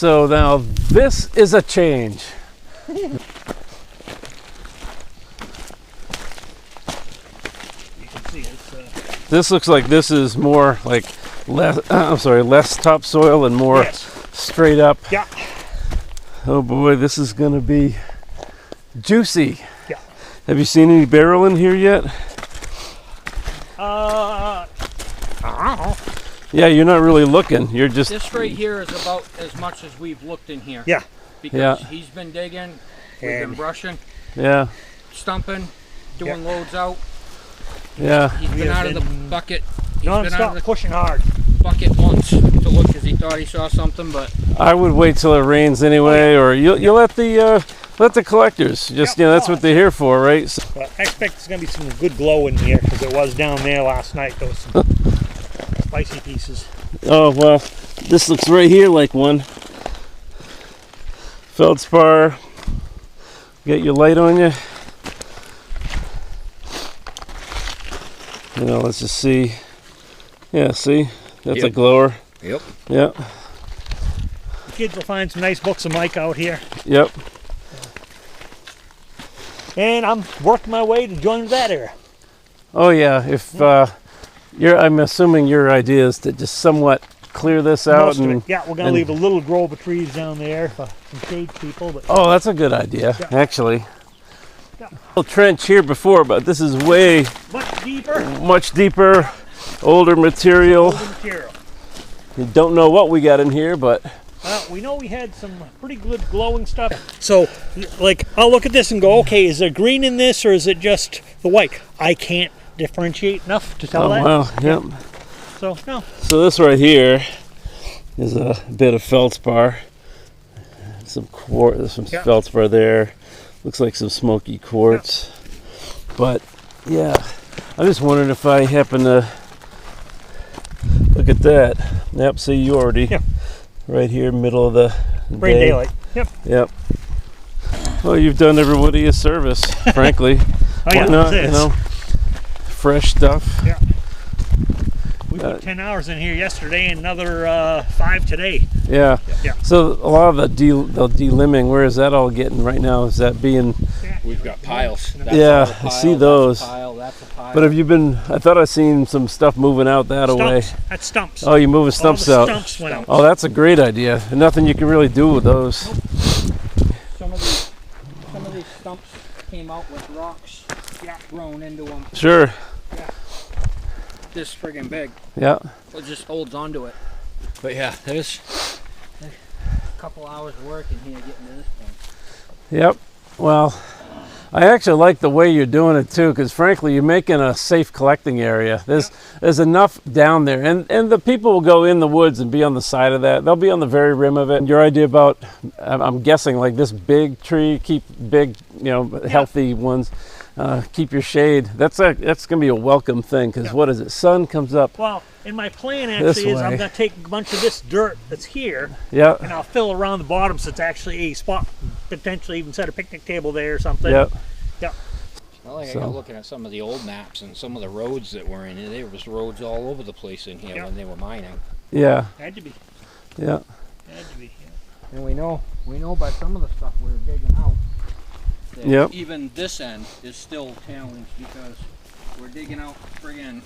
So now this is a change. You can see it's This looks like this is more like less topsoil and more straight up. Yeah. Oh boy, this is gonna be juicy. Yeah. Have you seen any barrel in here yet? I don't know. Yeah, you're not really looking. You're just. This right here is about as much as we've looked in here. Yeah. Because he's been digging, we've been brushing, Yeah. stumping, doing loads out. Yeah. He's been out of the bucket. He's been out of Non-stop the pushing hard. bucket once to look because he thought he saw something, but I would wait till it rains anyway, or you let the collectors just that's what they're here for, right? So, But I expect there's gonna be some good glow in here because it was down there last night. There was some spicy pieces. oh well, this looks right here like one. Feldspar. Get your light on you. Let's just see. Yeah, see? That's a glower. Yep. Yep. The kids will find some nice books of Mike out here. Yep. And I'm working my way to join that area. Oh yeah, if I'm assuming your idea is to just somewhat clear this out Most of and it. Yeah, we're gonna leave a little grove of trees down there for some shade people. But oh, that's a good idea, Yeah. actually. Yeah. Little trench here before, but this is way much deeper. older material. Older material. You don't know what we got in here, but We know we had some pretty good glowing stuff. So, like, I'll look at this and go, okay, is there green in this or is it just the white? I can't differentiate enough to tell that. wow, yep. So, no. So this right here is a bit of feldspar. Some quartz, there's some feldspar there. Looks like some smoky quartz. But yeah, I'm just wondering if I happen to look at that. Yep, see you already right here, middle of the Brain day. daylight. Yep. Yep. Well, you've done everybody a service, frankly. Oh, yeah, Why not? that's it. Fresh stuff. Yeah. We put 10 hours in here yesterday and another 5 today. Yeah. Yeah. So a lot of the delimbing, where is that all getting right now? Is that being? we've got piles. That's Yeah, all a pile, I see those. That's a pile, that's a pile. But have you been? I thought I seen some stuff moving out that away. Stumps. That's stumps. Oh, you moving stumps All out? the stumps went out. Oh, that's a great idea. And nothing you can really do with those. Some of these stumps came out with rocks thrown into them. Sure. This friggin' big. Yeah. It just holds onto it. But yeah, there's a couple hours of work in here getting to this point. Yep. Well, I actually like the way you're doing it too, because frankly, you're making a safe collecting area. There's enough down there, and the people will go in the woods and be on the side of that. They'll be on the very rim of it. And your idea about, I'm guessing, like this big tree, keep big, healthy ones. Keep your shade. That's gonna be a welcome thing, because what is it? Sun comes up. Well, and my plan actually is I'm going to take a bunch of this dirt that's here, Yeah. and I'll fill around the bottom so it's actually a spot, potentially even set a picnic table there or something. Yep. Yeah. Well, I got looking at some of the old maps and some of the roads that were in here. There was roads all over the place in here when they were mining. Yeah. Had to be. Yeah. Had to be. Yeah. And we know by some of the stuff we're digging out that even this end is still challenged because we're digging out friggin'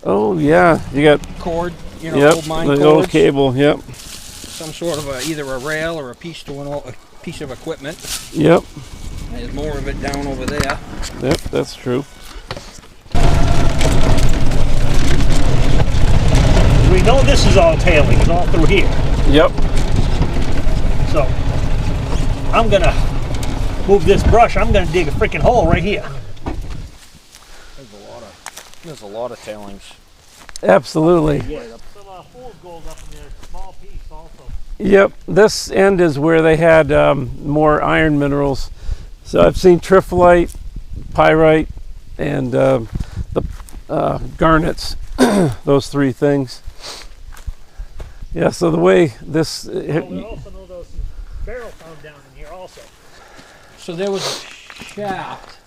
Oh yeah. You got cord, the old mine cords. old cable. Yep. Some sort of either a rail or a piece of equipment. Yep. There's more of it down over there. Yep. That's true. We know this is all tailing. It's all through here. Yep. So I'm going to move this brush. I'm going to dig a freaking hole right here. There's a lot of tailings. Absolutely. Yeah. Some holes gold up in there. Small piece also. Yep. This end is where they had more iron minerals. So I've seen trifolite, pyrite, and the garnets. Those three things. Yeah. So the way this. We also know those barrel found down in here also. So there was a shaft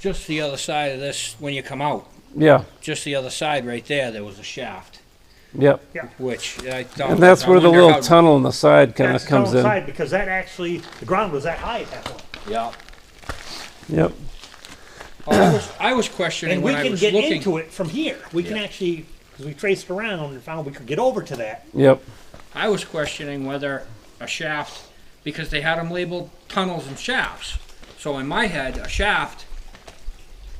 just the other side of this when you come out. Yeah. Just the other side right there was a shaft. Yep. Yeah. which I thought. And that's I where the wonder little how- tunnel on the side kind of That's comes in. downside because that actually, the ground was that high at that point. Yeah. Yep. I was questioning And we when I can was get looking. into it from here. We can actually, because we traced around and found we could get over to that. Yep. I was questioning whether a shaft, because they had them labeled tunnels and shafts. So in my head, a shaft,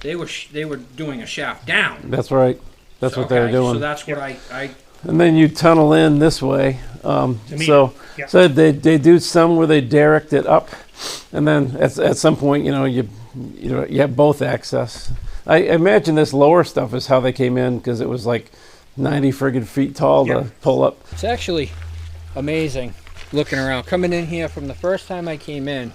they were doing a shaft down. That's right. That's what they were Okay, doing. So that's what I And then you tunnel in this way. me, So yeah. so they do some where they derricked it up, and then at some point, you have both access. I imagine this lower stuff is how they came in because it was like 90 friggin' feet tall Yeah. to pull up. It's actually amazing looking around. Coming in here from the first time I came in,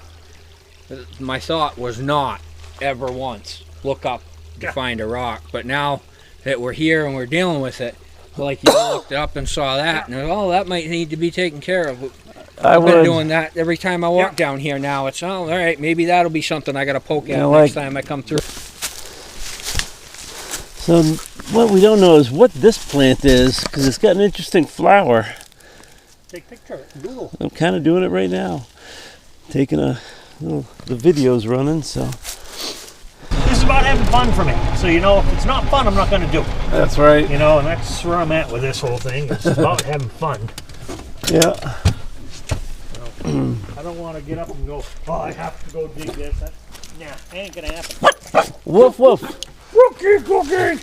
my thought was not ever once look up to Yeah. find a rock. But now that we're here and we're dealing with it, like you looked up and saw that, and oh, that might need to be taken care of. I I've been would. doing that every time I walk Yeah. down here now. It's, all right, maybe that'll be something I got to poke at Yeah, next like- time I come through. So what we don't know is what this plant is because it's got an interesting flower. Take a picture, Google. I'm kind of doing it right now. Taking the video's running, so. This is about having fun for me. So, if it's not fun, I'm not going to do it. That's right. And that's where I'm at with this whole thing. It's about having fun. Yeah. I don't want to get up and go, oh, I have to go dig this. Nah, ain't going to happen. Woof woof. Rookie cookie!